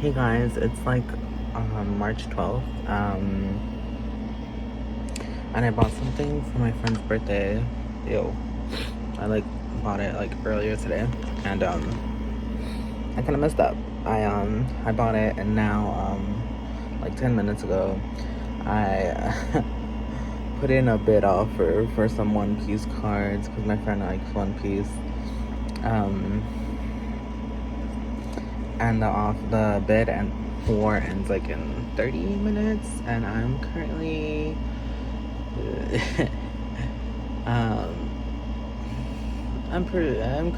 Hey guys, it's like March 12th, and I bought something for my friend's birthday. Yo, I bought it like earlier today, and I kind of messed up. I bought it, and now like 10 minutes ago, I put in a bid offer for some One Piece cards because my friend likes One Piece. And the bid and war ends like in 30 minutes, and I'm currently um I'm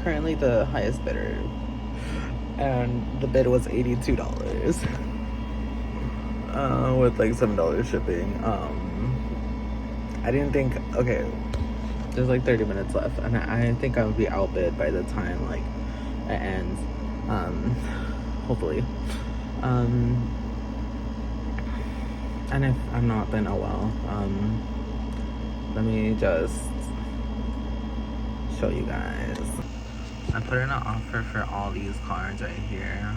currently the highest bidder, and the bid was $82 with like $7 shipping. I didn't think, okay, there's like 30 minutes left, and I think I would be outbid by the time like it ends, hopefully. And if I'm not, then oh well. Let me just show you guys. I put in an offer for all these cards right here,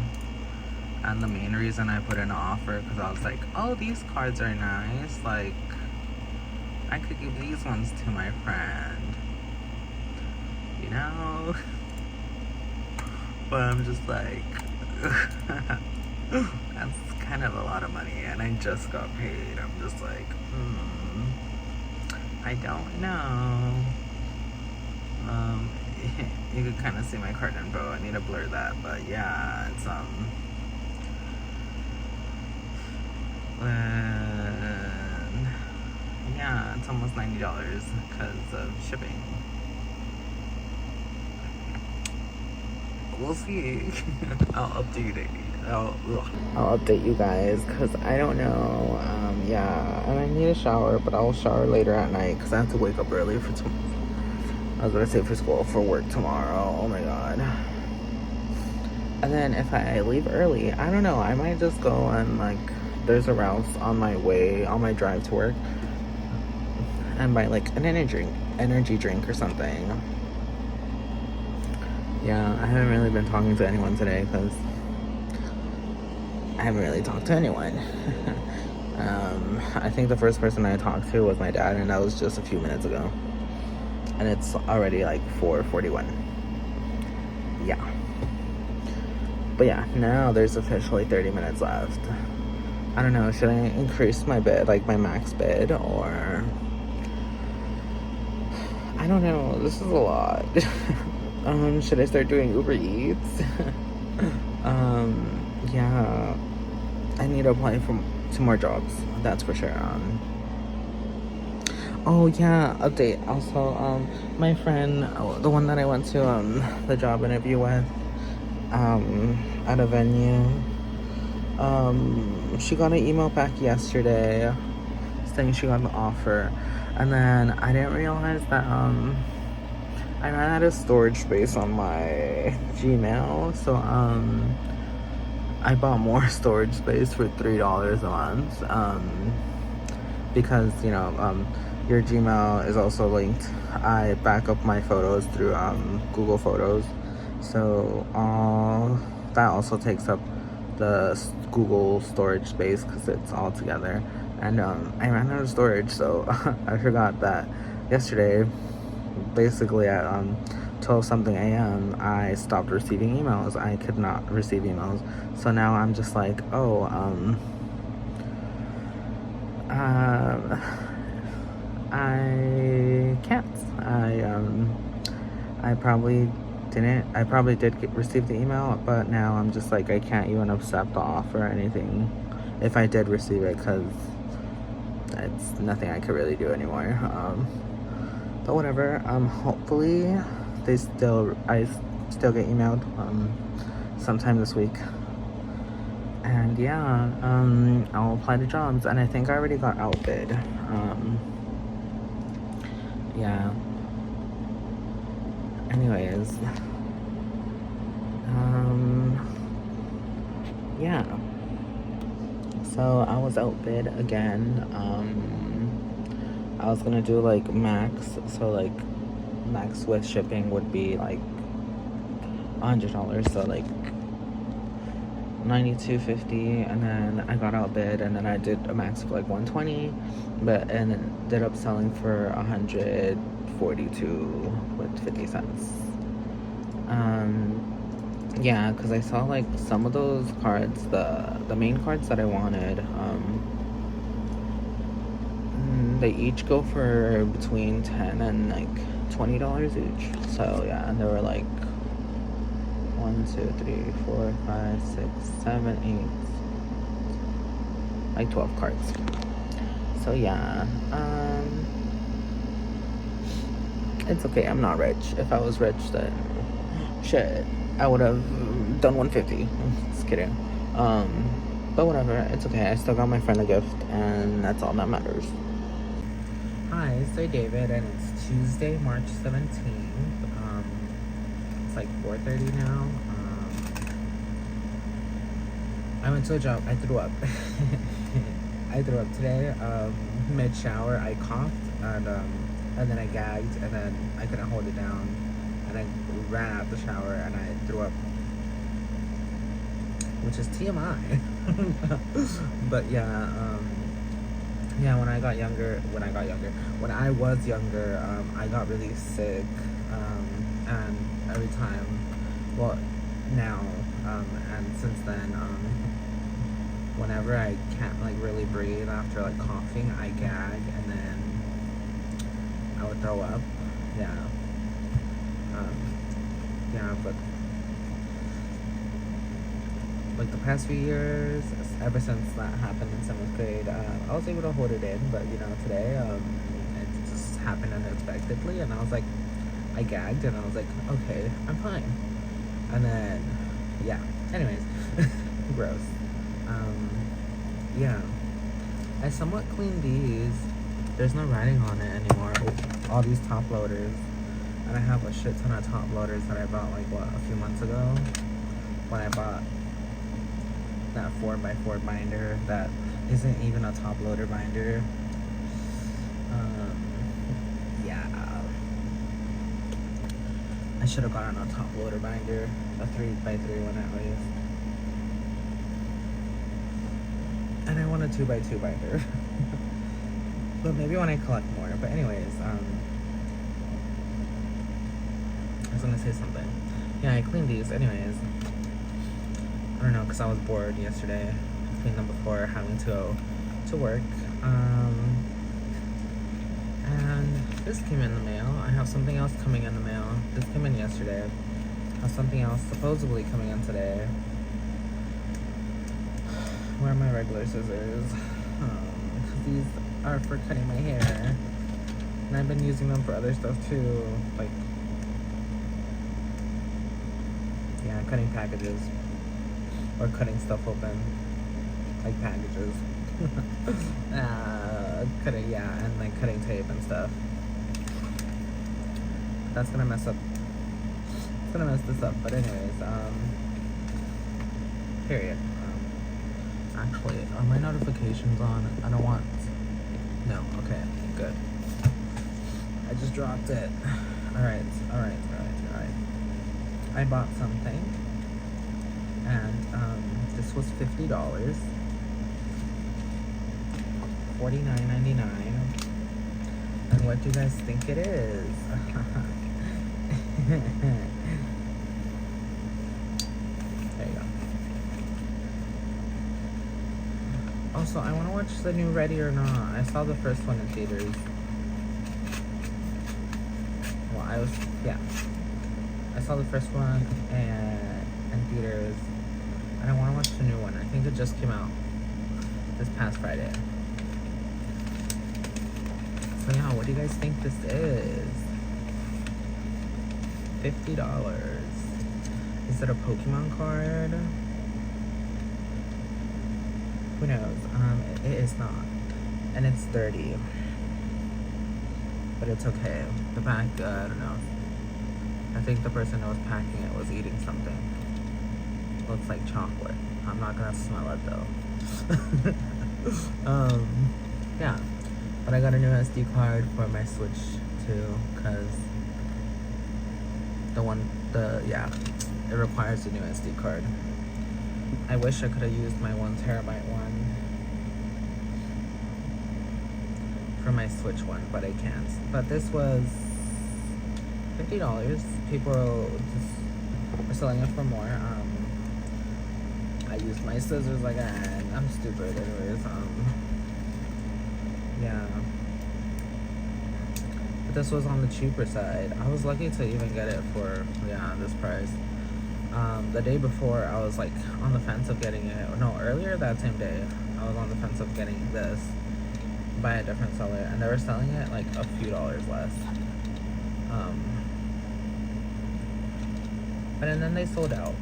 and the main reason I put in an offer because I was like, oh, these cards are nice, like I could give these ones to my friend, you know. But I'm just like that's kind of a lot of money, and I just got paid. I'm just like, I don't know. You could kind of see my card info. I need to blur that, but yeah, it's yeah, it's almost $90 because of shipping. We'll see. I'll update it. I'll update you guys because I don't know. Yeah, and I need a shower, but I'll shower later at night because I have to wake up early for I was gonna say for work tomorrow. Oh my god. And then if I leave early, I don't know, I might just go and like, there's a Ralph's on my drive to work, and buy like an energy drink or something. Yeah, I haven't really been talking to anyone today because I haven't really talked to anyone. I think the first person I talked to was my dad, and that was just a few minutes ago. And it's already like 4:41. Yeah. But yeah, now there's officially 30 minutes left. I don't know, should I increase my bid, like my max bid, or... I don't know, this is a lot. Should I start doing Uber Eats? Yeah, I need to apply for 2 more jobs, that's for sure. Oh yeah, update. Also, my friend, the one that I went to the job interview with, at a venue, she got an email back yesterday saying she got an offer, and then I didn't realize that I ran out of storage space on my Gmail, so I bought more storage space for $3 a month, because you know, your Gmail is also linked. I back up my photos through Google Photos, so that also takes up the Google storage space because it's all together. And I ran out of storage, so I forgot that yesterday, basically at 12 something a.m., I stopped receiving emails. I could not receive emails, so now I'm just like, oh, I can't. I probably didn't. I probably did receive the email, but now I'm just like, I can't even accept the offer or anything if I did receive it, because it's nothing I could really do anymore. But whatever. Hopefully, I still get emailed sometime this week. And yeah, I'll apply to jobs, and I think I already got outbid. Yeah. Anyways, yeah. So I was outbid again. I was gonna do like max, so like max with shipping would be like $100, so like $92.50, and then I got outbid, and then I did a max of like $120, but and it ended up selling for $142.50. Yeah, because I saw like some of those cards, the main cards that I wanted, they each go for between $10 and like $20 each. So yeah, and they were like 1, 2, 3, 4, 5, 6, 7, 8, like 12 cards. So yeah, it's okay. I'm not rich. If I was rich, then shit, I would have done 150. Just kidding. But whatever. It's okay. I still got my friend a gift, and that's all that matters. Hi, it's David, and it's Tuesday, March 17th. It's like 4:30 now. I went to a job. I threw up. I threw up today. Mid-shower, I coughed, and then I gagged, and then I couldn't hold it down, and I ran out the shower, and I threw up, which is TMI. But yeah, yeah, when I was younger, I got really sick, and every time, well, now, and since then, whenever I can't like really breathe after like coughing, I gag, and then I would throw up. Yeah. Yeah, but like the past few years, ever since that happened in 7th grade, I was able to hold it in, but today, it just happened unexpectedly, and I was like, I gagged, and I was like, okay, I'm fine. And then, yeah, anyways, gross. Yeah, I somewhat cleaned these. There's no writing on it anymore. All these top loaders, and I have a shit ton of top loaders that I bought like a few months ago, when I bought that 4x4 binder that isn't even a top loader binder. Yeah, I should have gotten a top loader binder, a 3x3 one at least, and I want a 2x2 binder. But maybe when I collect more. But anyways, I was gonna say something. Yeah, I cleaned these anyways. I don't know, because I was bored yesterday. I cleaned them before having to go to work. And this came in the mail. I have something else coming in the mail. This came in yesterday. I have something else supposedly coming in today. Where are my regular scissors? These are for cutting my hair. And I've been using them for other stuff too. Like, yeah, cutting packages. Or cutting stuff open, like packages. Cutting, yeah, and like cutting tape and stuff. That's gonna mess up. It's gonna mess this up. But anyways, period. Actually, are my notifications on? I don't want. No. Okay. Good. I just dropped it. All right. I bought something. And this was $50, $49.99. And what do you guys think it is? There you go. Also, I want to watch the new Ready or Not. I saw the first one in theaters. Well, I saw the first one in theaters. And I want to watch the new one. I think it just came out this past Friday. So yeah, what do you guys think this is? $50. Is it a Pokemon card? Who knows? It is not. And it's dirty. But it's okay. The pack, I don't know. I think the person that was packing it was eating something. Looks like chocolate. I'm not gonna smell it though. Yeah. But I got a new SD card for my Switch too, cause it requires a new SD card. I wish I could have used my 1 terabyte one for my Switch one, but I can't. But this was $50. People just are selling it for more. I used my scissors again. I'm stupid, anyways. Yeah. But this was on the cheaper side. I was lucky to even get it for this price. The day before, I was like on the fence of getting it. No, earlier that same day, I was on the fence of getting this by a different seller, and they were selling it like a few dollars less. And then they sold out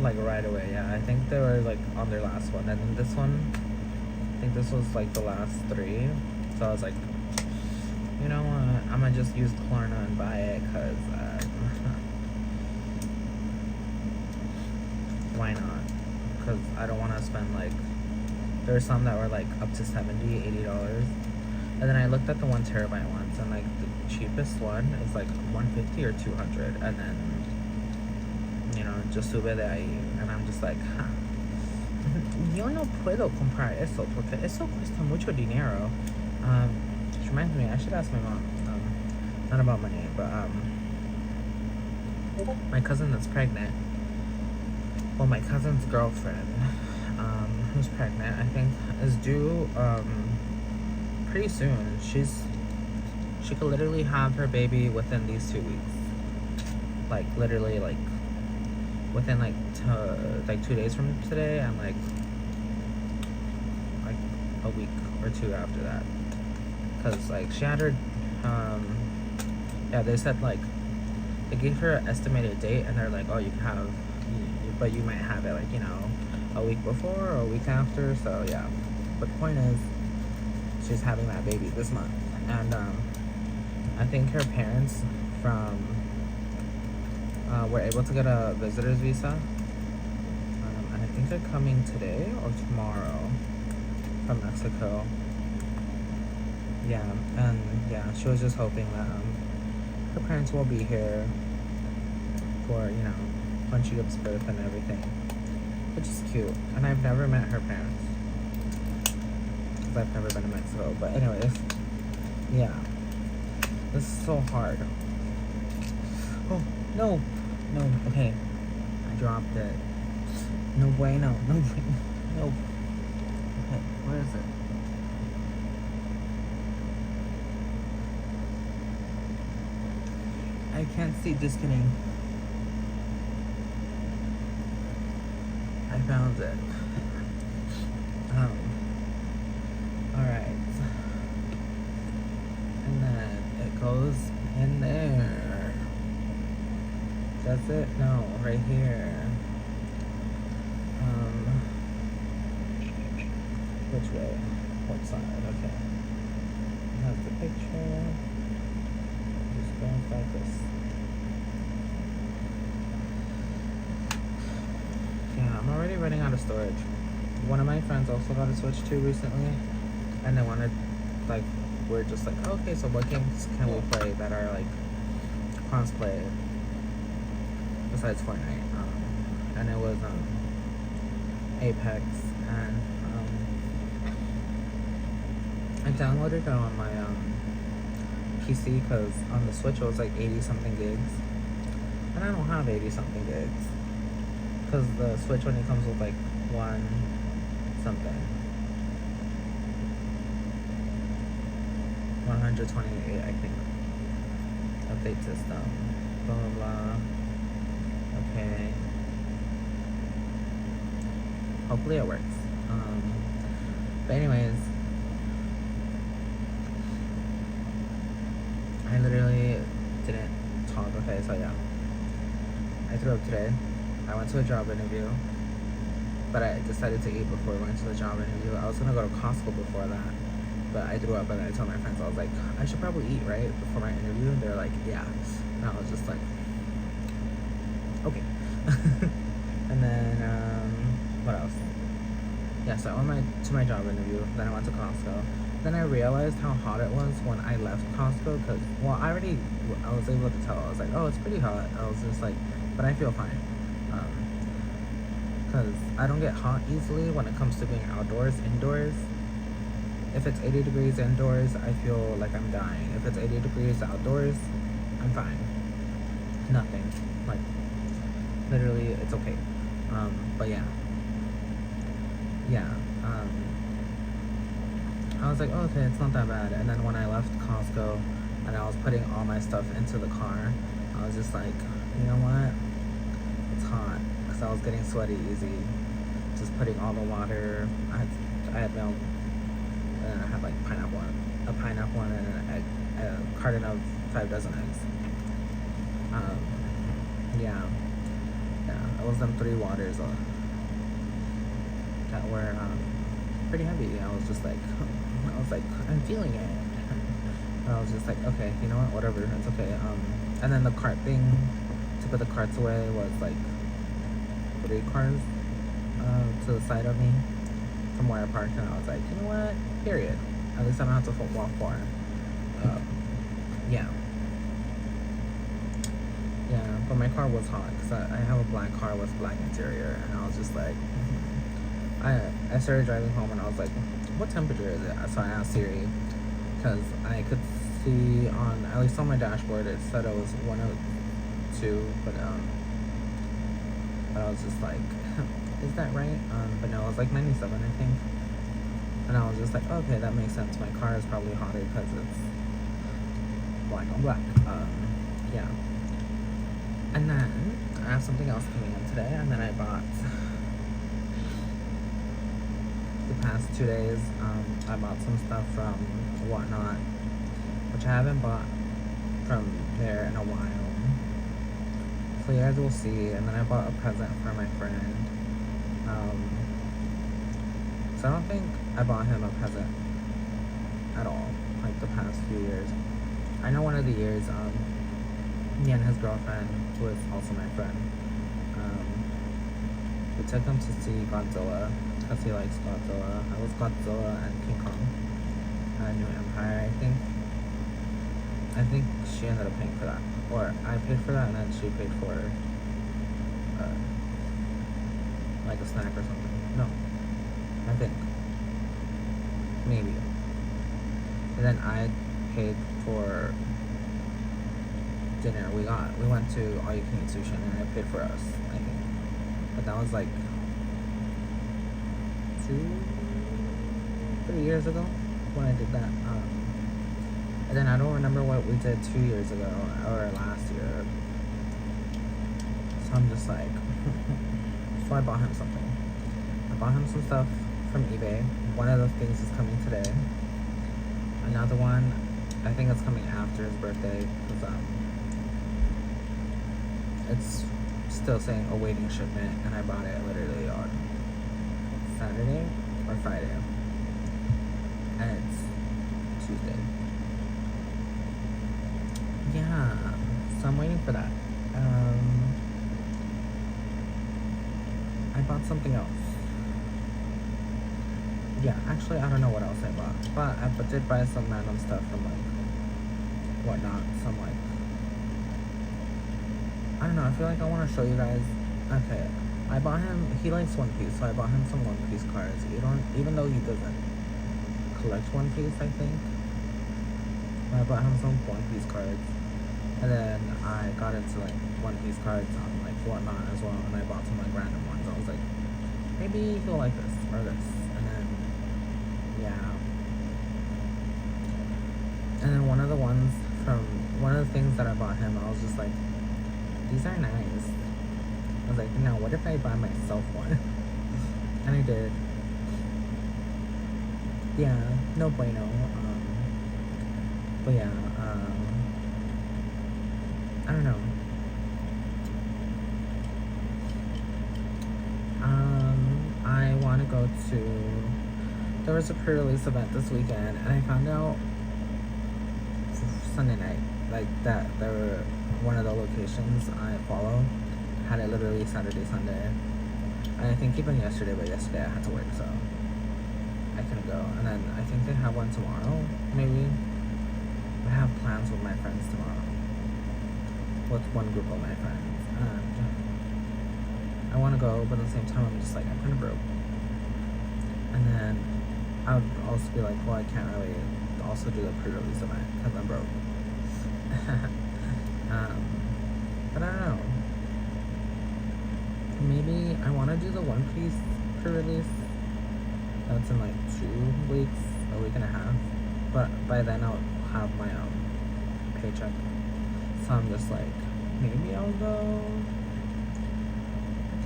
like right away. Yeah, I think they were like on their last one, and then this one, I think this was like the last 3. So I was like, you know what? I'm gonna just use Klarna and buy it, cause why not? Cause I don't want to spend like. There's some that were like up to $70, $80, and then I looked at the 1 terabyte ones, and like the cheapest one is like $150 or $200, and then yo sube de ahí, and I'm just like, yo no puedo comprar eso porque eso cuesta mucho dinero. Which reminds me, I should ask my mom. Not about money, but my cousin that's pregnant. Well, my cousin's girlfriend, who's pregnant, I think, is due pretty soon. She could literally have her baby within these 2 weeks. Like literally, like within like 2 days from today, and like a week or 2 after that. Cause like she had her, they said like they gave her an estimated date, and they're like, oh, you can have, but you might have it like a week before or a week after. So yeah, but the point is, she's having that baby this month, and I think her parents from were able to get a visitor's visa, and I think they're coming today or tomorrow from Mexico. Yeah, and yeah, she was just hoping that her parents will be here for when she gives birth and everything, which is cute. And I've never met her parents because I've never been to Mexico. But anyways, yeah, this is so hard. Oh no, okay, I dropped it. No bueno, no. Okay, where is it? I can't see, just kidding. I found it. Alright. And then it goes in there. That's it? No, right here. Which way? What side? Okay. That's the picture. Just goes like this. Yeah, I'm already running out of storage. One of my friends also got a Switch 2 recently, and they wanted, like, we're just like, okay, so what games can we play that are like cross-play besides Fortnite? And it was Apex, and I downloaded it on my PC because on the Switch it was like 80 something gigs, and I don't have 80 something gigs. Because the Switch only comes with like 1 something. 128, I think. Update system. Blah, blah, blah. Okay. Hopefully it works. But anyways, I literally didn't talk. Okay, so yeah. I threw up today. I went to a job interview, but I decided to eat before I went to the job interview. I was gonna go to Costco before that, but I threw up, and I told my friends, I was like, I should probably eat, right, before my interview. And they're like, yeah. And I was just like, okay. And then, what else? Yeah, so I went to my job interview, then I went to Costco. Then I realized how hot it was when I left Costco, because, well, I was able to tell. I was like, oh, it's pretty hot. I was just like, but I feel fine. because I don't get hot easily when it comes to being outdoors. Indoors, if it's 80 degrees indoors, I feel like I'm dying. If it's 80 degrees outdoors, I'm fine. Nothing. Like, literally, it's okay. But yeah. I was like, oh, okay, it's not that bad. And then when I left Costco and I was putting all my stuff into the car, I was just like, you know what? It's hot. Because I was getting sweaty easy. Just putting all the water. I had milk. And I had like a pineapple and an egg, a carton of 5 dozen eggs. Yeah, it was them 3 waters that were pretty heavy. I was like, I'm feeling it. And I was just like, okay, you know what, whatever, it's okay. And then the cart thing to put the carts away was like 3 cars to the side of me from where I parked, and I was like, you know what, period. At least I don't have to walk far. Yeah, but my car was hot because I have a black car with black interior, and I was just like, I started driving home and I was like, what temperature is it? So I asked Siri, because I could see on, at least on my dashboard, it said it was 102, but I was just like, is that right? But no, it was like 97, I think. And I was just like, okay, that makes sense. My car is probably hotter because it's black on black. Yeah. And then I have something else coming in today, and then I bought the past 2 days. I bought some stuff from Whatnot, which I haven't bought from there in a while. So you guys will see. And then I bought a present for my friend. So I don't think I bought him a present at all, like the past few years. I know one of the years, me and his girlfriend, who is also my friend, we took him to see Godzilla, because he likes Godzilla. It was Godzilla and King Kong, New Empire, I think she ended up paying for that. Or I paid for that, and then she paid for, like a snack or something. No. I think. Maybe. And then I paid for dinner. We went to All You Can Eat Sushi, and I paid for us, I think. But that was like 3 years ago when I did that. And then I don't remember what we did 2 years ago or last year. So I'm just like, so I bought him something. I bought him some stuff from eBay. One of those things is coming today. Another one, I think it's coming after his birthday, because it's still saying awaiting shipment, and I bought it literally on Saturday or Friday, and it's Tuesday. Yeah, so I'm waiting for that. I bought something else. Yeah, actually, I don't know what else I bought, but I did buy some random stuff from like Whatnot. Some like, I don't know. I feel like I want to show you guys. Okay, I bought him. He likes One Piece, so I bought him some One Piece cards. Even though he doesn't collect One Piece, I think. I bought him some One Piece cards, and then I got into like One Piece cards on like Whatnot as well, and I bought some like random ones. I was like, maybe he'll like this or this, and then yeah. And then one of the things that I bought him, I was just like, these are nice. I was like, no, what if I buy myself one? And I did. Yeah, no bueno. But yeah, I don't know. I want to go to, there was a pre-release event this weekend, and I found out Sunday night, like that there were one of the locations I follow had it literally Saturday, Sunday. And I think even yesterday, but yesterday I had to work, so I couldn't go. And then I think they have one tomorrow, maybe. I have plans with my friends tomorrow. With one group of my friends. And I want to go, but at the same time, I'm just like, I'm kind of broke. And then I would also be like, well, I can't really also do the pre-release event because I'm broke. But I don't know. Maybe I want to do the One Piece pre-release. That's in like 2 weeks, a week and a half. But by then I'll have my paycheck. So I'm just like, maybe I'll go.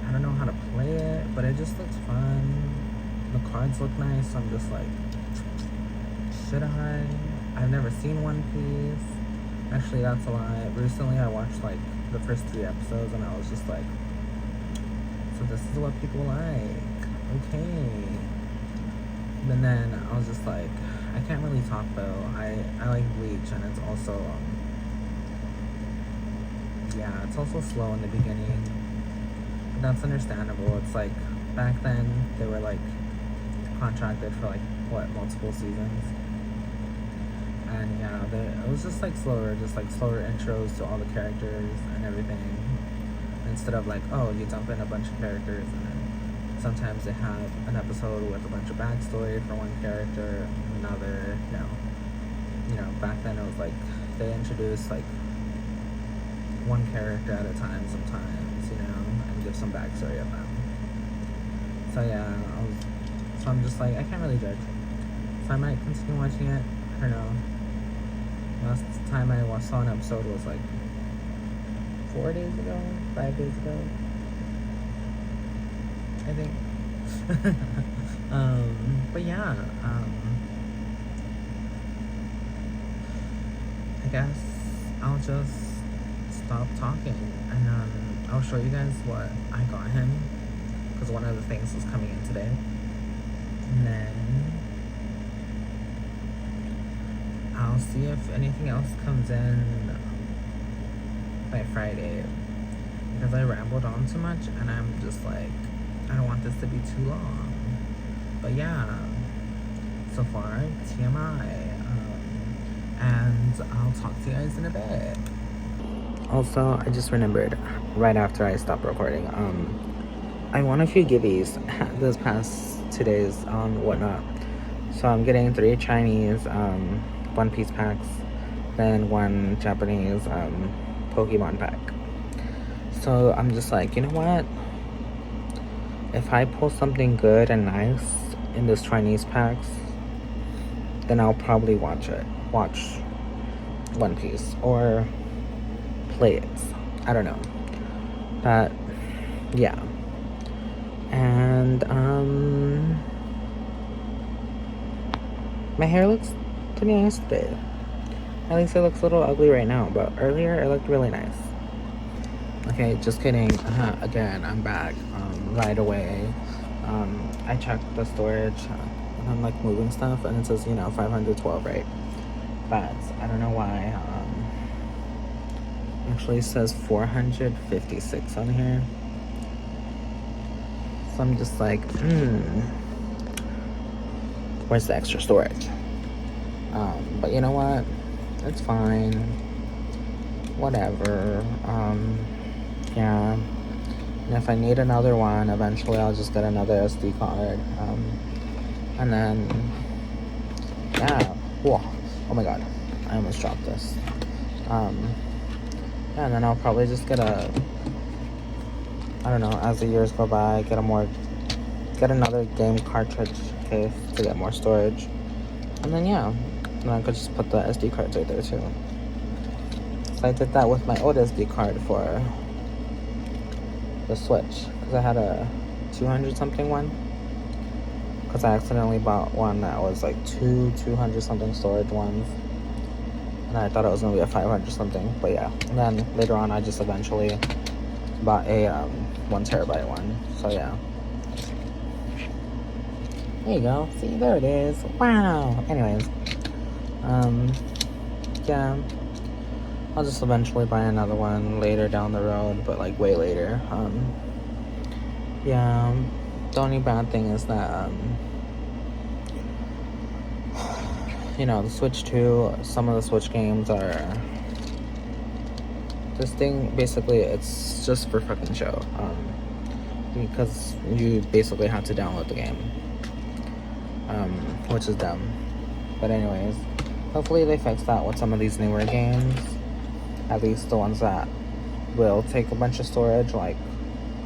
I don't know how to play it, but it just looks fun. The cards look nice, so I'm just like, should I? I've never seen One Piece. Actually, that's a lie. Recently I watched like the first 3 episodes and I was just like, so this is what people like. Okay. And then I was just like, I can't really talk though. I like Bleach, and it's also yeah, it's also slow in the beginning. But that's understandable. It's like back then they were like contracted for like multiple seasons. And yeah, it was just like slower intros to all the characters and everything. Instead of like, oh, you dump in a bunch of characters, and then sometimes they have an episode with a bunch of backstory for one character, another. You know, back then it was like they introduced like one character at a time sometimes, you know, and give some backstory of them. So yeah, I'm just like, I can't really judge. So I might continue watching it. I don't know. Last time I saw an episode was like 4 days ago, 5 days ago, I think. But yeah, I guess I'll just stop talking, and I'll show you guys what I got him, because one of the things was coming in today. And then I'll see if anything else comes in by Friday, because I rambled on too much and I'm just like, I don't want this to be too long. But yeah, so far TMI, and I'll talk to you guys in a bit. Also, I just remembered right after I stopped recording, I won a few gibbies this past 2 days on Whatnot. So I'm getting 3 Chinese One Piece packs, then 1 Japanese Pokemon pack. So I'm just like, you know what? If I pull something good and nice in this Chinese packs, then I'll probably watch One Piece or play it. I don't know. But yeah. And my hair looks pretty nice today. At least it looks a little ugly right now, but earlier it looked really nice. Okay, just kidding. Again, I'm back right away. I checked the storage and I'm like moving stuff, and it says, 512, right? But I don't know why. Actually, it says 456 on here. So I'm just like, where's the extra storage? But you know what? It's fine. Whatever. Yeah. And if I need another one, eventually I'll just get another SD card. And then, yeah. Whoa. Oh my god. I almost dropped this. Yeah, and then I'll probably just get I don't know, as the years go by, get another game cartridge case to get more storage. And then, yeah. And I could just put the SD cards right there too. So I did that with my old SD card for the Switch, because I had a 200 something one, because I accidentally bought one that was like 200 something storage ones, and I thought it was gonna be a 500 something. But yeah, and then later on I just eventually bought a 1 terabyte one. So yeah, there you go. See, there it is. Wow. Anyways, yeah, I'll just eventually buy another one later down the road, but like way later. Yeah, the only bad thing is that, the Switch 2, some of the Switch games are, this thing, basically, it's just for fucking show. because you basically have to download the game, which is dumb. But anyways, hopefully they fix that with some of these newer games, at least the ones that will take a bunch of storage, like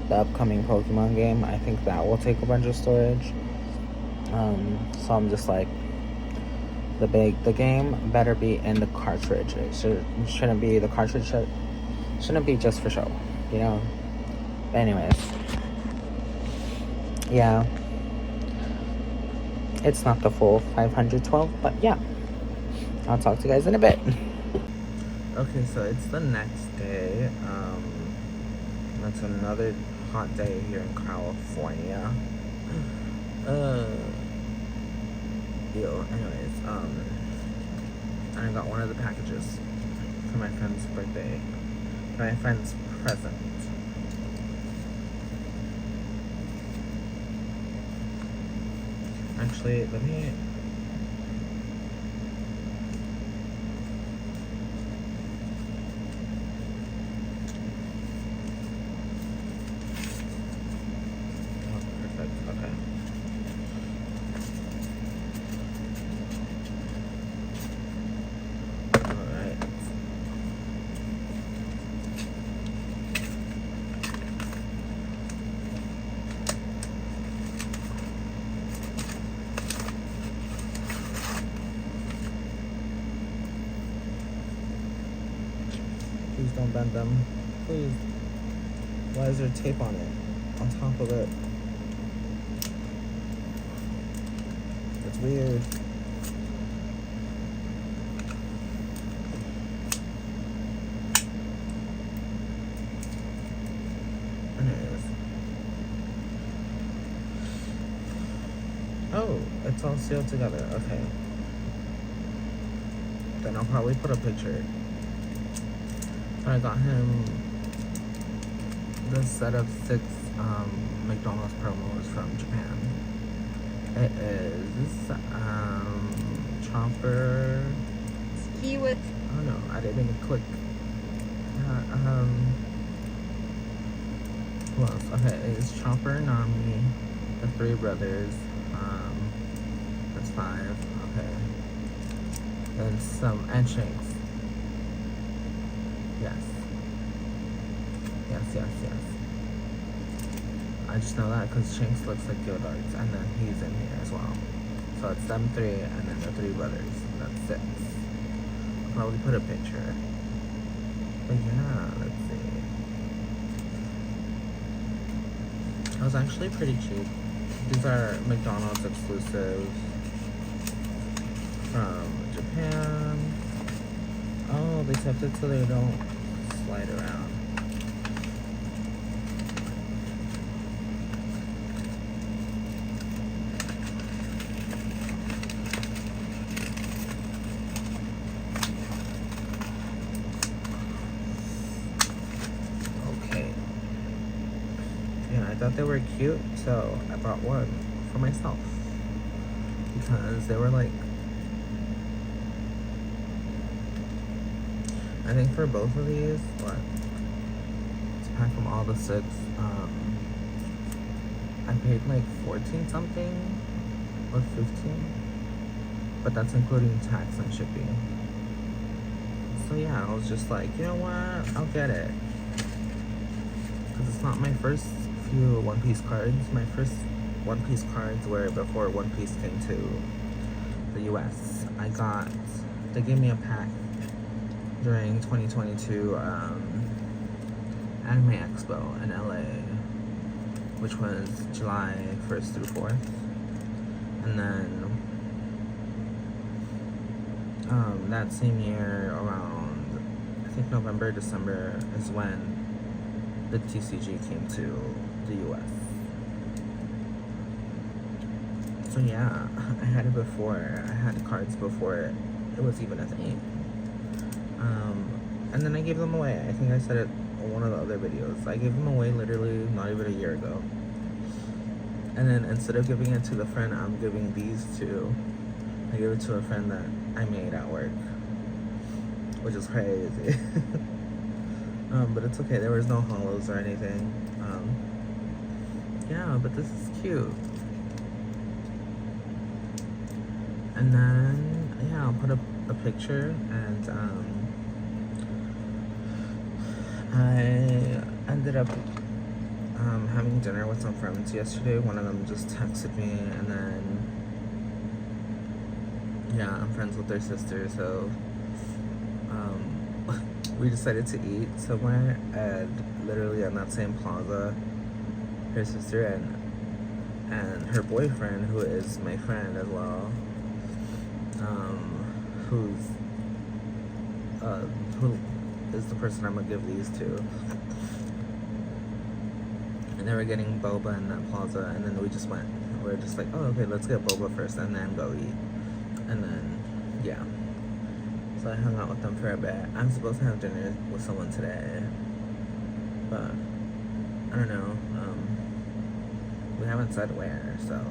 the upcoming Pokemon game. I think that will take a bunch of storage. So I'm just like, the game better be in the cartridge. It shouldn't be, the cartridge shouldn't be just for show, you know? Anyways, yeah, it's not the full 512, but yeah, I'll talk to you guys in a bit. Okay, so it's the next day. That's another hot day here in California. Anyways, I got one of the packages for my friend's birthday, my friend's present. Actually, let me... Oh, perfect, okay. Alright. Please don't bend them. Please. Why is there tape on it? On top of it? It's weird. Anyways. Oh, it's all sealed together. Okay. Then I'll probably put a picture. I got him this set of 6 McDonald's promos from Japan. It is Chomper. Ski with. Oh no, I didn't even click. Who else? Okay, it's Chomper, Nami, the 3 brothers. That's 5. Okay. Then some, and Shanks. Yes. I just know that because Shanks looks like Gildarts, and then he's in here as well. So it's them 3, and then the 3 brothers. That's 6. I'll probably put a picture. But yeah, let's see. It was actually pretty cheap. These are McDonald's exclusives from Japan. Oh, they kept it so they don't slide around. Okay. Yeah, I thought they were cute, so I bought one for myself. Because they were like, I think for both of these, what? To pack them all the 6, I paid like 14 something or 15, but that's including tax and shipping. So yeah, I was just like, you know what? I'll get it. Because it's not my first few One Piece cards. My first One Piece cards were before One Piece came to the US. They gave me a pack during 2022 Anime Expo in LA, which was July 1st through 4th. And then that same year, around I think November, December, is when the TCG came to the US. So yeah, I had it before. I had cards before it was even a thing. And then I gave them away. I think I said it in one of the other videos. I gave them away literally not even a year ago. And then instead of giving it to the friend I'm giving these to, I gave it to a friend that I made at work, which is crazy. But it's okay. There was no holos or anything. Yeah, but this is cute. And then, yeah, I'll put a picture, and I ended up having dinner with some friends yesterday. One of them just texted me, and then, yeah, I'm friends with their sister, so we decided to eat somewhere, and literally on that same plaza, her sister and her boyfriend, who is my friend as well, who is the person I'm gonna give these to. And they were getting boba in that plaza, and then we just went. We were just like, oh, okay, let's get boba first, and then go eat. And then, yeah. So I hung out with them for a bit. I'm supposed to have dinner with someone today, but I don't know. We haven't said where, so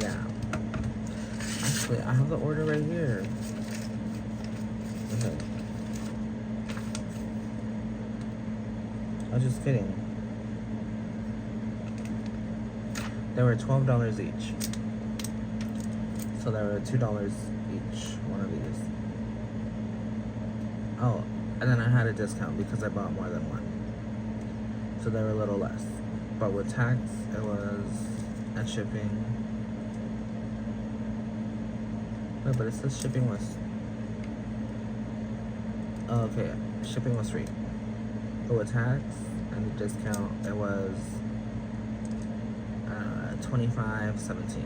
yeah. Actually, I have the order right here. Okay. I was just kidding. They were $12 each. So they were $2 each, one of these. Oh, and then I had a discount because I bought more than one. So they were a little less. But with tax, it was at shipping. Wait, but it says shipping was... Oh, okay, shipping was free. But with tax and the discount, it was $25.17.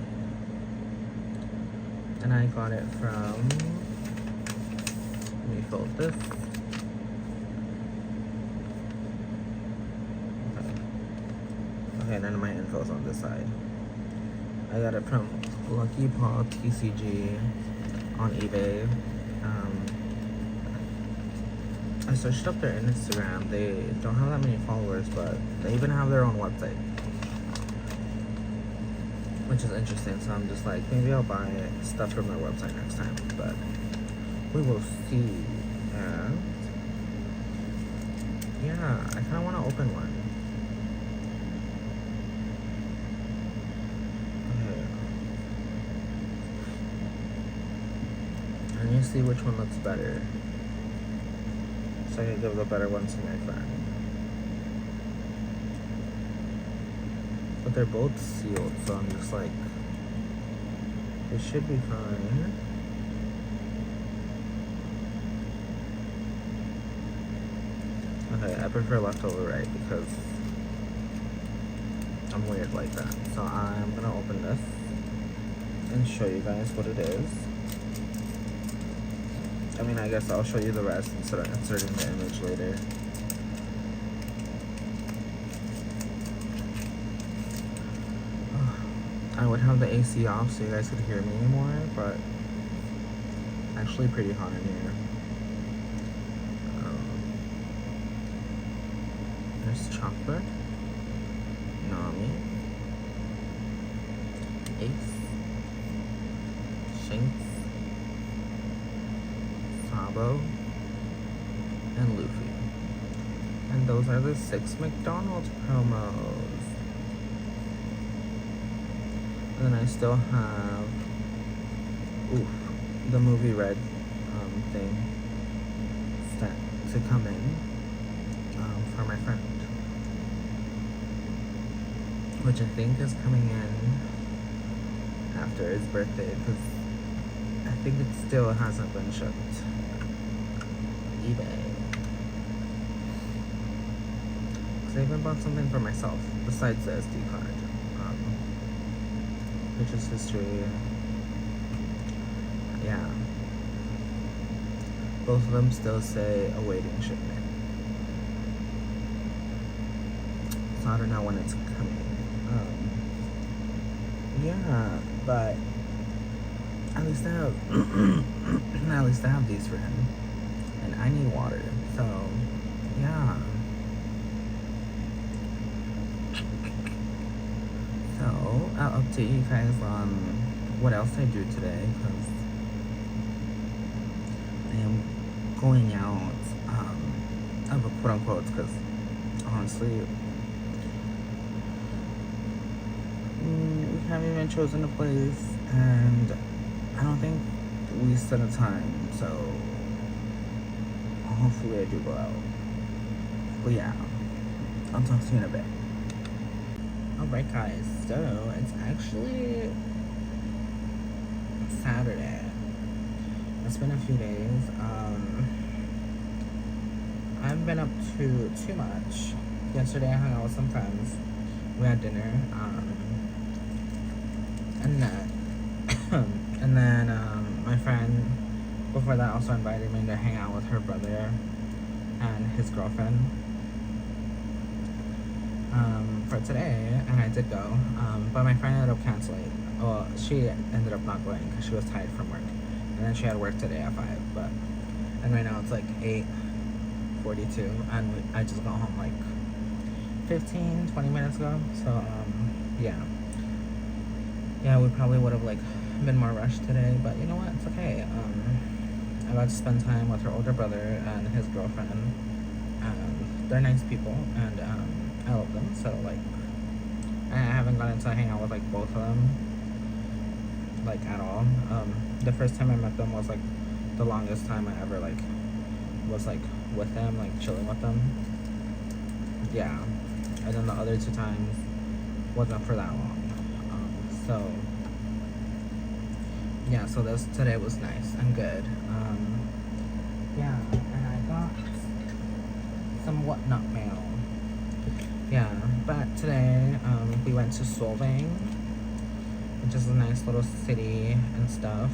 And I got it from... Let me fold this. Okay, none of my info's on this side. I got it from Lucky Paw TCG on eBay. I searched up their Instagram. They don't have that many followers, but they even have their own website, which is interesting. So I'm just like, maybe I'll buy stuff from their website next time, but we will see. And yeah, I kind of want to open one. Okay. I need to see which one looks better, so I can give the better one to my friend. But they're both sealed, so I'm just like, it should be fine. Okay, I prefer leftover right because I'm weird like that. So I'm gonna open this and show you guys what it is. I mean, I guess I'll show you the rest instead of inserting the image later. I would have the AC off so you guys could hear me more, but actually pretty hot in here. There's chocolate, Nami, Ace, Shanks, Sabo, and Luffy. And those are the 6 McDonald's promos. And then I still have the movie red thing set to come in for my friend, which I think is coming in after his birthday because I think it still hasn't been shipped. eBay. Because I even bought something for myself besides the SD card. Which is history. Yeah. Both of them still say awaiting shipment. So I don't know when it's coming. Yeah, but at least I have these for him. And I need water. So yeah. So I'll update you guys on what else I do today because I am going out of a quote unquote because honestly we haven't even chosen a place, and I don't think we set a time, so hopefully I do go out. But yeah, I'll talk to you in a bit. Alright guys, so it's actually Saturday. It's been a few days. I haven't been up to too much. Yesterday I hung out with some friends. We had dinner. And then my friend before that also invited me to hang out with her brother and his girlfriend for today, and I did go, but my friend ended up canceling. Well, she ended up not going because she was tired from work, and then she had work today at 5. And right now it's like 8:42, and I just got home like 15-20 minutes ago. So yeah, we probably would have like been more rushed today, but you know what, it's okay. I got to spend time with her older brother and his girlfriend, and they're nice people, and I love them. So like, I haven't gotten to hang out with like both of them like at all. The first time I met them was like the longest time I ever like was like with them, like chilling with them. Yeah, and then the other 2 times wasn't for that long. So yeah, so today was nice and good. Yeah, and I got some whatnot mail. Yeah, but today we went to Solvang, which is a nice little city and stuff.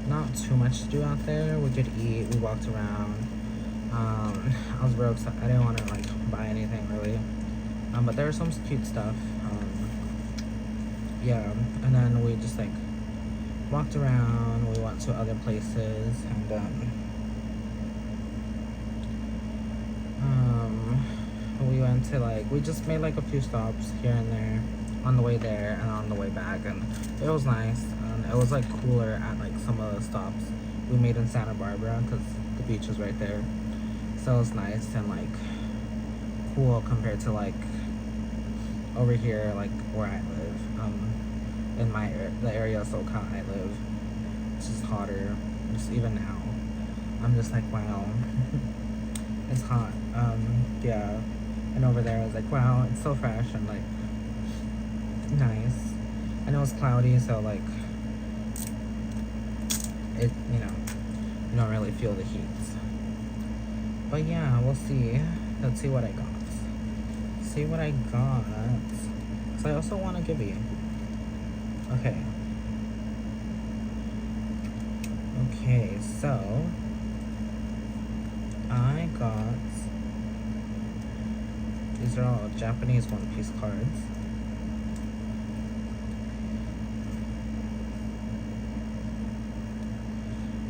Not too much to do out there. We did eat, we walked around. I was real excited. I didn't want to like buy anything really, but there was some cute stuff. Yeah, and then we just like walked around. We went to other places, and we went to like, we just made like a few stops here and there on the way there and on the way back, and it was nice. And it was like cooler at like some of the stops we made in Santa Barbara because the beach is right there, so it was nice and like cool compared to like over here, like where I live, in the area of SoCal I live. It's just hotter. Just even now, I'm just like, wow, it's hot. Yeah, and over there I was like, wow, it's so fresh and like nice, and it was cloudy, so like it, you don't really feel the heat. But yeah, we'll see. Let's see what I got. So I also want to give you. Okay, so I got, these are all Japanese One Piece cards.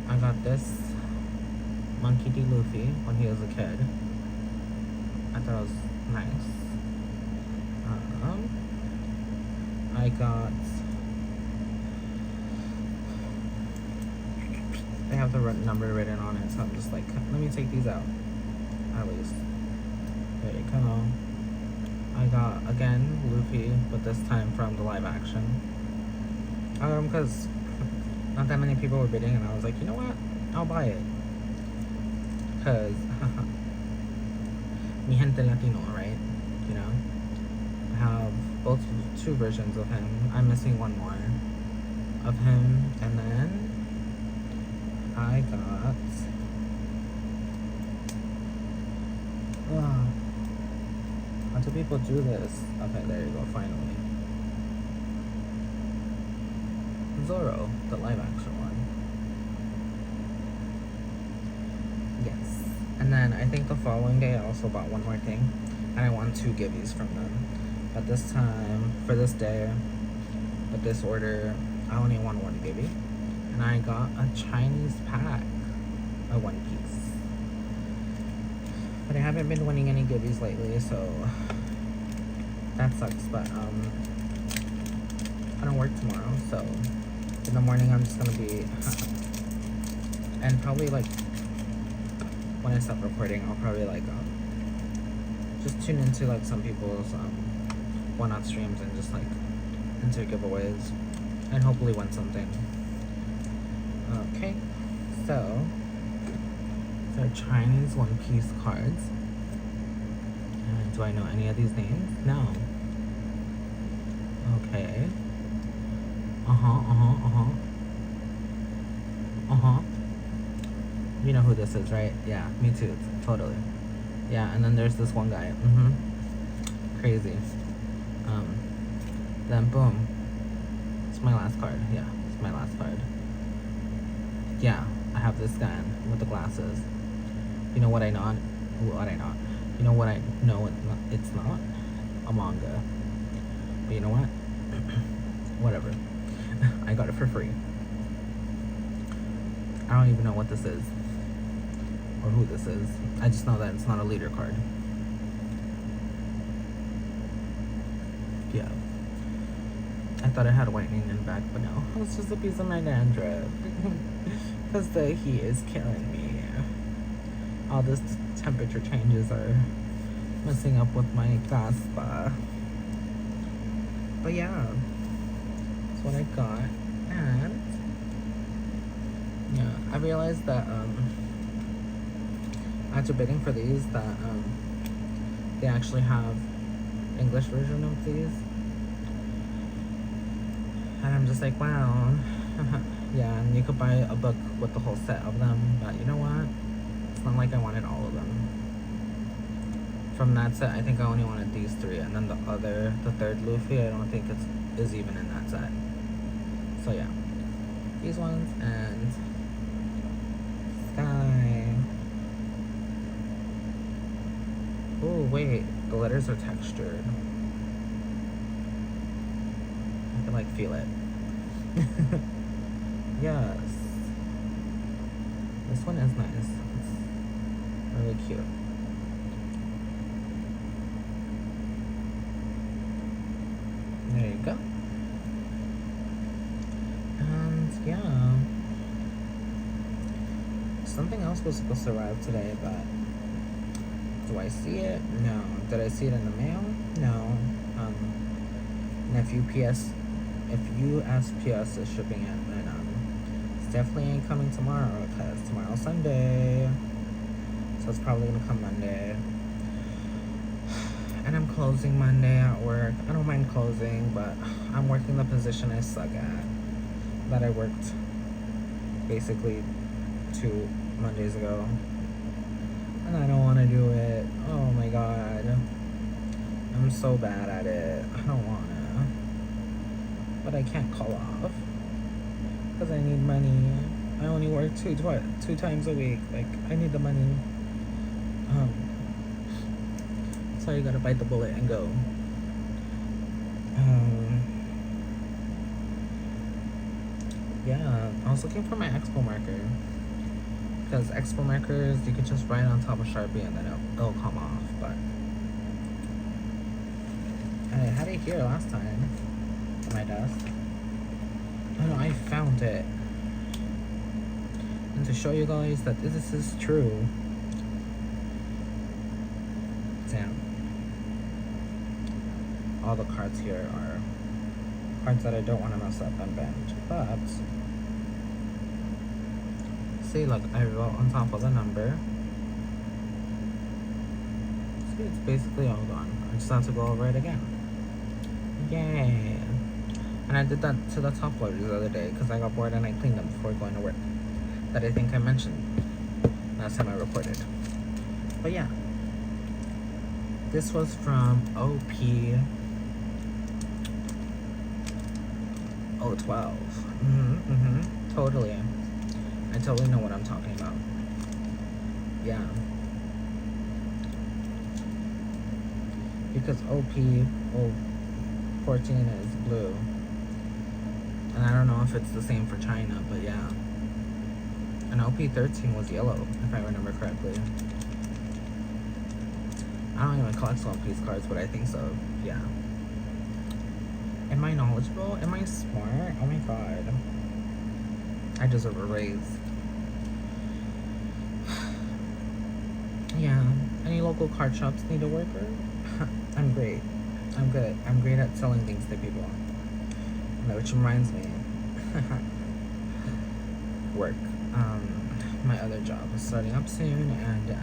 I got this Monkey D. Luffy when he was a kid. I thought it was nice. I got, they have the number written on it, so I'm just like, let me take these out at least. There you go. I got again Luffy, but this time from the live action. Because not that many people were bidding, and I was like, you know what, I'll buy it. Because mi gente Latino, right? You know, I have both 2 versions of him. I'm missing one more of him, and then I got how do people do this? Okay, there you go, finally. Zoro, the live action one. Yes. And then I think the following day I also bought one more thing, and I won 2 gibbies from them. But this time, for this day, with this order, I only won 1 gibby. And I got a Chinese pack of One Piece. But I haven't been winning any gibbies lately, so that sucks. But I don't work tomorrow, so in the morning I'm just gonna be and probably like when I stop recording, I'll probably like just tune into like some people's one-off streams and just like enter giveaways and hopefully win something. Okay, so they're Chinese One Piece cards. Do I know any of these names? No. Okay. You know who this is, right? Yeah, me too. Totally. Yeah, and then there's this one guy. Crazy. Then boom. It's my last card. Yeah, it's my last card. Yeah, I have this guy with the glasses. You know what I know? You know what I know it's not? A manga. But you know what? Whatever. I got it for free. I don't even know what this is. Or who this is. I just know that it's not a leader card. Yeah. I thought it had whitening in the back, but no. It's just a piece of my dandruff. Because the heat is killing me. All this temperature changes are messing up with my caspa. But yeah, that's what I got. And yeah, I realized that after bidding for these that they actually have English version of these. And I'm just like, wow. Yeah, and you could buy a book with the whole set of them, but you know what? It's not like I wanted all of them. From that set, I think I only wanted these three, and then the third Luffy, I don't think is even in that set. So yeah, these ones and Sky. Oh wait, the letters are textured. I can like feel it. Yes. This one is nice. It's really cute. There you go. And yeah. Something else was supposed to arrive today, but do I see it? No. Did I see it in the mail? No. And if USPS is shipping it, then it's definitely ain't coming tomorrow, because tomorrow's Sunday. So it's probably gonna come Monday. And I'm closing Monday at work. I don't mind closing, but I'm working the position I suck at. That I worked basically 2 Mondays ago. And I don't want to do it. Oh my god. I'm so bad at it. I don't want to. But I can't call off. Because I need money. I only work two times a week. Like, I need the money. So you gotta bite the bullet and go. Yeah, I was looking for my Expo marker. Because Expo markers, you can just write on top of Sharpie and then it'll come off. But I had it here last time on my desk. Oh no, I found it. And to show you guys that this is true. Damn. All the cards here are cards that I don't want to mess up and bend. But see, look, I wrote on top of the number. See, it's basically all gone. I just have to go over it again. Yay! And I did that to the top loaders the other day because I got bored and I cleaned them before going to work. That I think I mentioned last time I recorded. But yeah. This was from OP012. Totally. I totally know what I'm talking about. Yeah. Because OP014 is blue. And I don't know if it's the same for China, but yeah. And OP13 was yellow, if I remember correctly. I don't even collect One Piece cards, but I think so. Yeah. Am I knowledgeable? Am I smart? Oh my god. I deserve a raise. Yeah. Any local card shops need a worker? I'm great. I'm good. I'm great at selling things to people. Which reminds me, work. My other job is starting up soon, and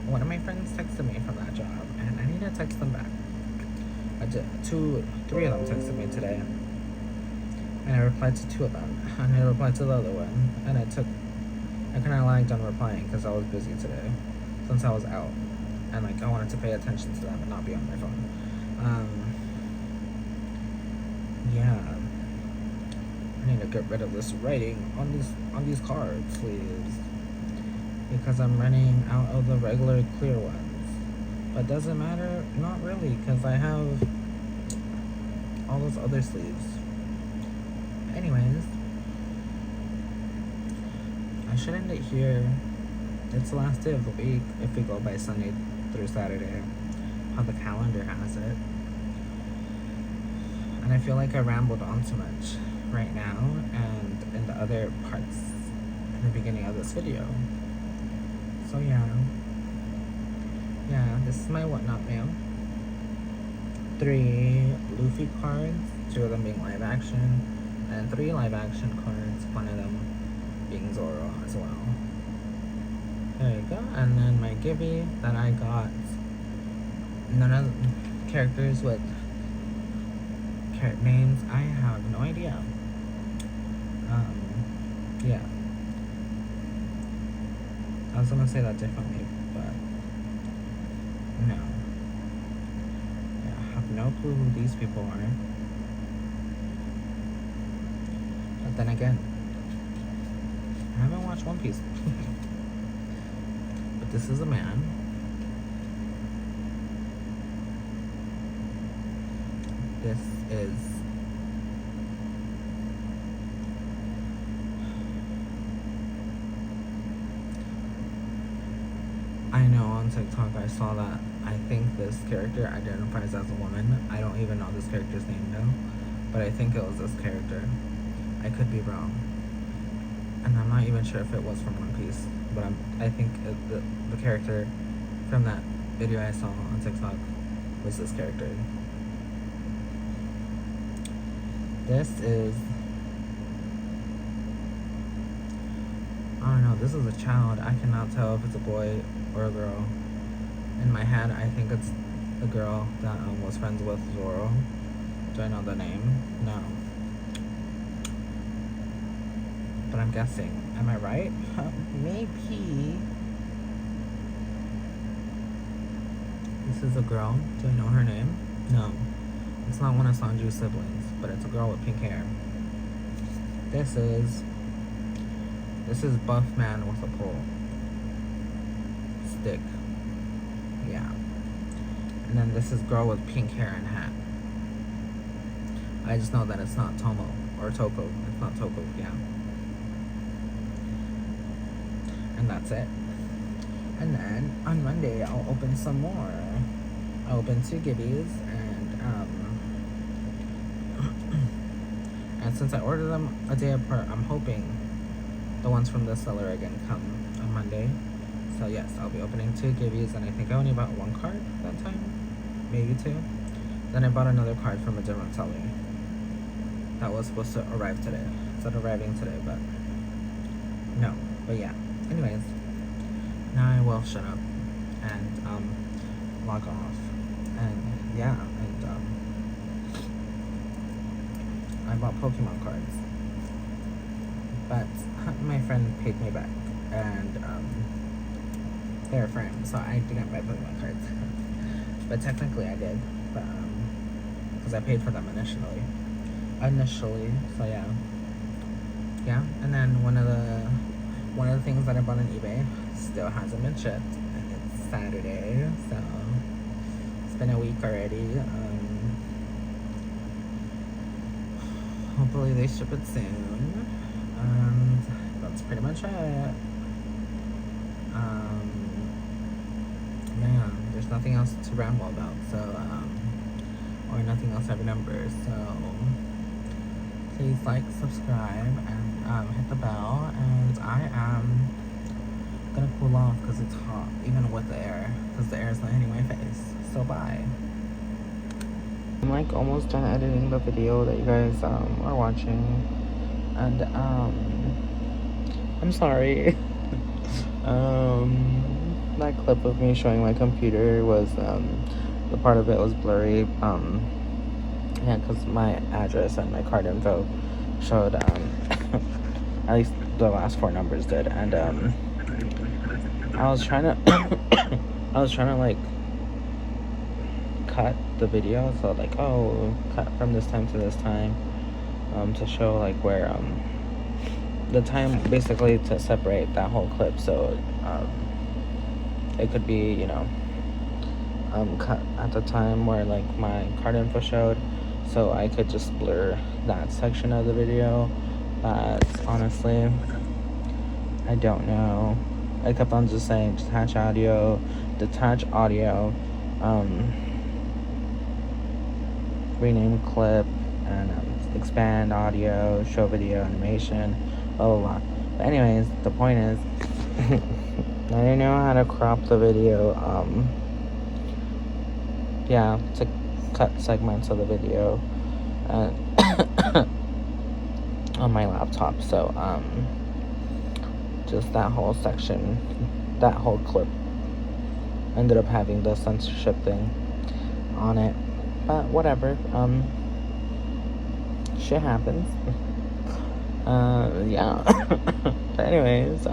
one of my friends texted me from that job, and I need to text them back. Three of them texted me today, and I replied to two of them, and I replied to the other one, and I kind of lagged on replying because I was busy today, since I was out, and like I wanted to pay attention to them and not be on my phone. Yeah, I need to get rid of this writing on these card sleeves because I'm running out of the regular clear ones. But doesn't matter, not really, because I have all those other sleeves. Anyways, I should end it here. It's the last day of the week if we go by Sunday through Saturday, how the calendar has it. And I feel like I rambled on too much right now and in the other parts in the beginning of this video. So yeah, this is my whatnot mail. 3 Luffy cards, 2 of them being live action, and 3 live action cards, 1 of them being Zoro as well. There you go. And then my Gibby that I got, none of the characters with names, I have no idea. Yeah. I was gonna say that differently, but no. Yeah, I have no clue who these people are. But then again, I haven't watched One Piece. But this is a man. This is I know on TikTok I saw that I think this character identifies as a woman. I don't even know this character's name though, but I think it was this character. I could be wrong, and I'm not even sure if it was from One Piece, but I think the character from that video I saw on TikTok was this character. This is, I don't know, this is a child. I cannot tell if it's a boy or a girl. In my head, I think it's the girl that was friends with Zoro. Do I know the name? No. But I'm guessing. Am I right? Maybe. This is a girl. Do I know her name? No. It's not one of Sanju's siblings, but it's a girl with pink hair. This is buff man with a pole. Stick. Yeah. And then this is girl with pink hair and hat. I just know that it's not Tomo or Toko. It's not Toko, yeah. And that's it. And then on Monday I'll open some more. I'll open 2 Gibbies and since I ordered them a day apart, I'm hoping the ones from the seller again come on Monday. So yes, I'll be opening 2 Gibbies, and I think I only bought 1 card that time, maybe 2. Then I bought another card from a different seller that was supposed to arrive today. It's not arriving today, but no. But yeah. Anyways, now I will shut up and log off. And yeah, I bought Pokemon cards, but my friend paid me back, and they're a friend, so I didn't buy Pokemon cards. But technically I did, but because I paid for them initially. So yeah. And then one of the things that I bought on eBay still hasn't been shipped, and it's Saturday, so it's been a week already. Hopefully they ship it soon, and that's pretty much it. Yeah, there's nothing else to ramble about, so or nothing else I remember, so please like, subscribe, and hit the bell. And I am gonna cool off because it's hot, even with the air, because the air is not hitting my face. So bye. I'm like almost done editing the video that you guys are watching, and I'm sorry. That clip of me showing my computer was the part of it was blurry. Yeah, because my address and my card info showed at least the last 4 numbers did, and I was trying to like cut the video, so like cut from this time to this time, to show like where the time, basically to separate that whole clip, so it could be, you know, cut at the time where like my card info showed, so I could just blur that section of the video. But honestly, I don't know. I kept on just saying detach audio, rename clip, and expand audio, show video animation, blah blah blah. But anyways, the point is, I didn't know how to crop the video. Yeah, to cut segments of the video on my laptop. So just that whole section, that whole clip ended up having the censorship thing on it. But whatever. Shit happens. Yeah. But anyways,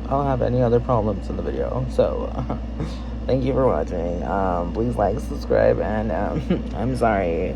I'll have any other problems in the video. So, thank you for watching. Please like, subscribe, and I'm sorry.